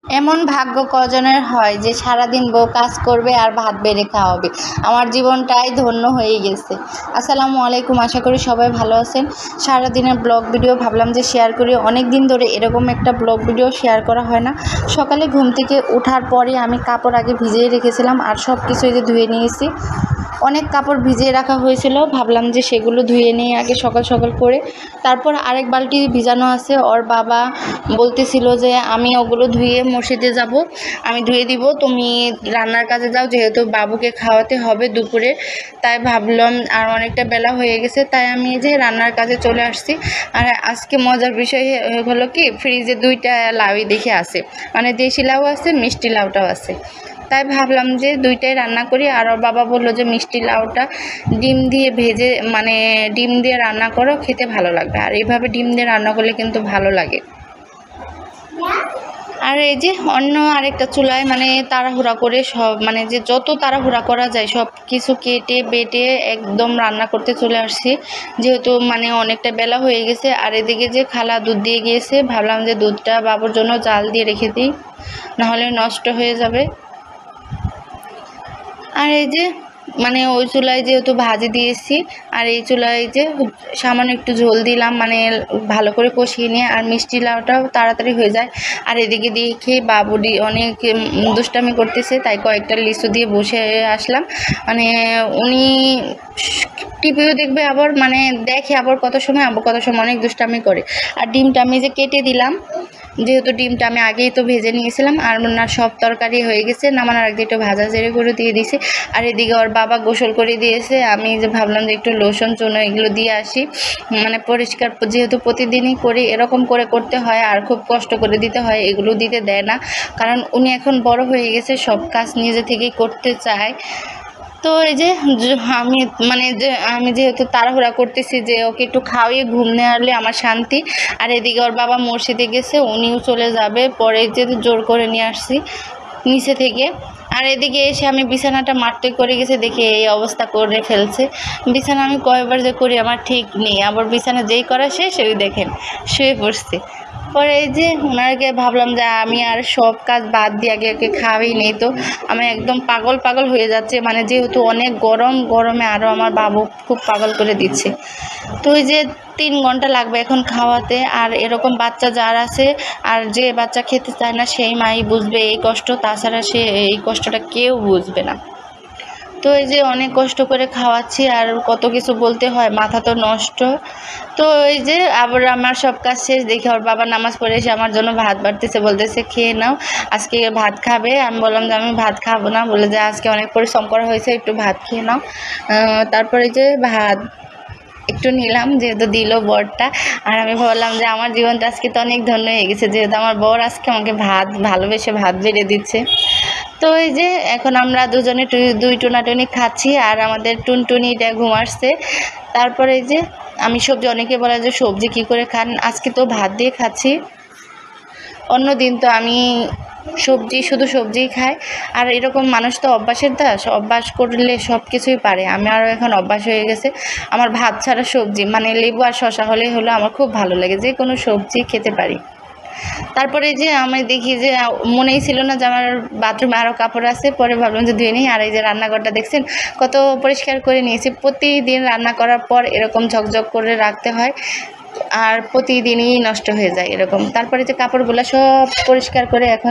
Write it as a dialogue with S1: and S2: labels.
S1: এমন ভাগ্য কজনের হয় যে সারাদিন বউ কাজ করবে আর ভাত বেড়ে খাওয়াবে। আমার জীবনটাই ধন্য হয়ে গেছে। আসসালামু আলাইকুম, আশা করি সবাই ভালো আছেন। সারাদিনের ব্লগ ভিডিও ভাবলাম যে শেয়ার করি। অনেক দিন ধরে এরকম একটা ব্লগ ভিডিও শেয়ার করা হয় না। সকালে ঘুম থেকে ওঠার পরে আমি কাপড় আগে ভিজিয়ে রেখেছিলাম আর সব কিছুই যে ধুয়ে নিয়েছি। অনেক কাপড় ভিজিয়ে রাখা হয়েছিল, ভাবলাম যে সেগুলো ধুয়ে নিয়ে আগে সকাল সকাল করে তারপর আরেক বালতি ভিজানো আছে। ওর বাবা বলতেছিল যে আমি ওগুলো ধুয়ে মসজিদে যাব, আমি ধুয়ে দিব, তুমি রান্নার কাজে যাও, যেহেতু বাবুকে খাওয়াতে হবে দুপুরে। তাই ভাবলাম আর অনেকটা বেলা হয়ে গেছে, তাই আমি যে রান্নার কাজে চলে আসছি। আর আজকে মজার বিষয় হলো কি, ফ্রিজে 2টা লাউই দেখে আছে, মানে দেশি লাউ আছে, মিষ্টি লাউটাও আছে। তাই ভাবলাম যে 2টাই রান্না করি। আর ওর বাবা বললো যে মিষ্টি লাউটা ডিম দিয়ে ভেজে, মানে ডিম দিয়ে রান্না করো, খেতে ভালো লাগবে। আর এইভাবে ডিম দিয়ে রান্না করলে কিন্তু ভালো লাগে। আর এই যে অন্য আরেকটা চুলায় মানে তাড়াহুড়া করে সব, মানে যে যত তাড়াহুড়া করা যায় সব কিছু কেটে বেটে একদম রান্না করতে চলে আসছি, যেহেতু মানে অনেকটা বেলা হয়ে গেছে। আর এদিকে যে খালা দুধ দিয়ে গিয়েছে, ভাবলাম যে দুধটা বাবুর জন্য জাল দিয়ে রেখে দিই, নাহলে নষ্ট হয়ে যাবে। আর এই যে মানে ওই চুলায় যেহেতু ভাজি দিয়েছি, আর এই চুলায় যে সামান্য একটু ঝোল দিলাম, মানে ভালো করে কষিয়ে নিয়ে। আর মিষ্টি লাউটাও তাড়াতাড়ি হয়ে যায়। আর এদিকে দেখে বাবুডি অনেক দুষ্টামি করতেছে, তাই কয়েকটা লিচু দিয়ে বসে আসলাম। মানে উনি টিভিও দেখবে, আবার মানে দেখে আবার কত সময় অনেক দুষ্টামি করে। আর ডিমটা আমি যে কেটে দিলাম, যেহেতু ডিমটা আমি আগেই তো ভেজে নিয়েছিলাম। আর না সব তরকারি হয়ে গেছে, নামানোর আগে একটু ভাজা জেরে করে দিয়ে দিয়েছি। আর এদিকে ওর বাবা গোসল করে দিয়েছে, আমি যে ভাবলাম যে একটু লোশন চুনো এগুলো দিয়ে আসি, মানে পরিষ্কার যেহেতু প্রতিদিনই করি, এরকম করে করতে হয় আর খুব কষ্ট করে দিতে হয়, এগুলো দিতে দেয় না। কারণ উনি এখন বড় হয়ে গেছে, সব কাজ নিজে থেকেই করতে চায়। তো এই যে আমি যেহেতু তাড়াহুড়া করতেছি যে ওকে একটু খাওয়িয়ে ঘুম নেওয়ালে আমার শান্তি। আর এদিকে ওর বাবা মসজিদে গেছে, উনিও চলে যাবে পরে, যে জোর করে নিয়ে আসছি নিচে থেকে। আর এদিকে এসে আমি বিছানাটা মারতে করে গেছে, দেখে এই অবস্থা করে ফেলছে। বিছানা আমি কয়বার যে করি আমার ঠিক নেই, আবার বিছানা যেই করা শেষ ওই দেখেন শুয়ে পড়ছে। পরে এই যে ওনাকে ভাবলাম যে আমি আর সব কাজ বাদ দিয়ে আগে আগে খাওয়াই নেই, তো আমি একদম পাগল হয়ে যাচ্ছে। মানে যেহেতু অনেক গরমে আরও আমার বাবু খুব পাগল করে দিচ্ছে। তো ওই যে 3 ঘন্টা লাগবে এখন খাওয়াতে। আর এরকম বাচ্চা যার আছে, আর যে বাচ্চা খেতে চায় না সেই মাই বুঝবে এই কষ্ট, তাছাড়া সে এই কষ্টটা কেউ বুঝবে না। তো এই যে অনেক কষ্ট করে খাওয়াচ্ছি, আর কত কিছু বলতে হয়, মাথা তো নষ্ট। তো এই যে আবার আমার সব কাজ শেষ, দেখে ওর বাবা নামাজ পড়ে এসে আমার জন্য ভাত বাড়তেছে, বলতেছে খেয়ে নাও, আজকে ভাত খাবে। আমি বললাম যে আমি ভাত খাবো না, বলে যে আজকে অনেক পরিশ্রম করা হয়েছে, একটু ভাত খেয়ে নাও। তারপরে যে ভাত একটু নিলাম, যেহেতু দিল বরটা। আর আমি ভাবলাম যে আমার জীবনটা আজকে তো অনেক ধন্য হয়ে গেছে, যেহেতু আমার বর আজকে আমাকে ভালোবেসে ভাত বেড়ে দিচ্ছে। তো এই যে এখন আমরা দুজনে দুই টোনাটুনি খাচ্ছি, আর আমাদের টুনটুনিটা ঘুমাচ্ছে। তারপরে এই যে আমি সবজি, অনেকে বলে যে সবজি কী করে খান, আজকে তো ভাত দিয়ে খাচ্ছি। অন্য দিন তো আমি শুধু সবজিই খাই। আর এরকম মানুষ তো অভ্যাসের দাস, অভ্যাস করলে সব কিছুই পারে। আমি আরও এখন অভ্যাস হয়ে গেছে, আমার ভাত ছাড়া সবজি, মানে লেবু আর শসা হলেই হলো, আমার খুব ভালো লাগে, যে কোনো সবজি খেতে পারি। তারপরে যে আমি দেখি যে মনেই ছিল না যে আমার বাথরুমে আরও কাপড় আছে, পরে ভাবলাম যে ধুয়ে নিই। আর এই যে রান্নাঘরটা দেখছেন কত পরিষ্কার করে নিয়েছি, প্রতিদিন রান্না করার পর এরকম ঝকঝক করে রাখতে হয়, আর প্রতিদিনই নষ্ট হয়ে যায় এরকম। তারপরে যে কাপড়গুলো সব পরিষ্কার করে এখন